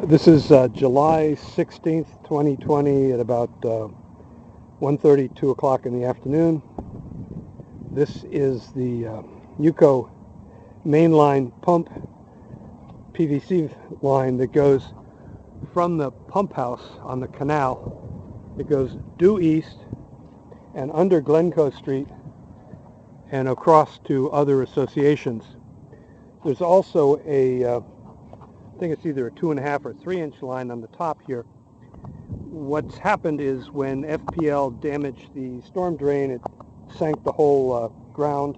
This is July 16th, 2020 at about 1:30, 2 o'clock in the afternoon. This is the UCO mainline pump PVC line that goes from the pump house on the canal. It goes due east and under Glencoe Street and across to other associations. There's also I think it's either a 2.5 or 3-inch line on the top here. What's happened is when FPL damaged the storm drain, it sank the whole ground.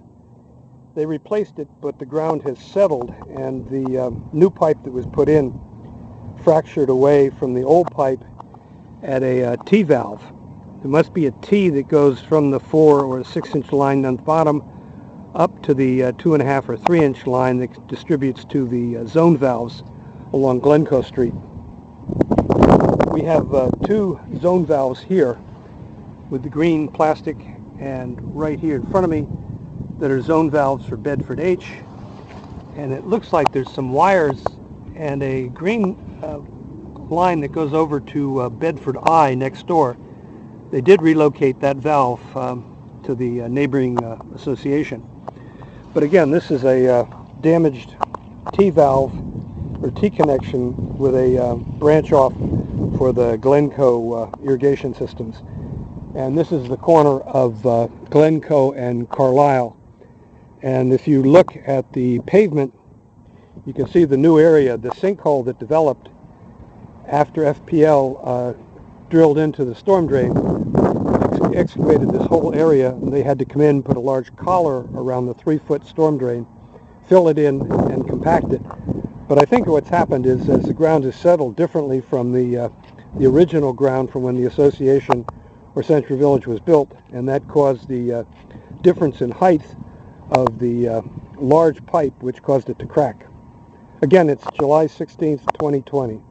They replaced it, but the ground has settled, and the new pipe that was put in fractured away from the old pipe at a T-valve. There must be a T that goes from the 4 or 6-inch line on the bottom up to the 2.5 or 3-inch line that distributes to the zone valves along Glencoe Street. We have 2 zone valves here with the green plastic, and right here in front of me that are zone valves for Bedford H. And it looks like there's some wires and a green line that goes over to Bedford I next door. They did relocate that valve to the neighboring association. But again, this is a damaged T-valve or T-connection with a branch off for the Glencoe irrigation systems. And this is the corner of Glencoe and Carlisle. And if you look at the pavement, you can see the new area, the sinkhole that developed after FPL drilled into the storm drain, excavated this whole area, and they had to come in, put a large collar around the 3-foot storm drain, fill it in, and compact it. But I think what's happened is, as the ground has settled differently from the original ground from when the association or Century Village was built, and that caused the difference in height of the large pipe, which caused it to crack. Again, it's July 16th, 2020.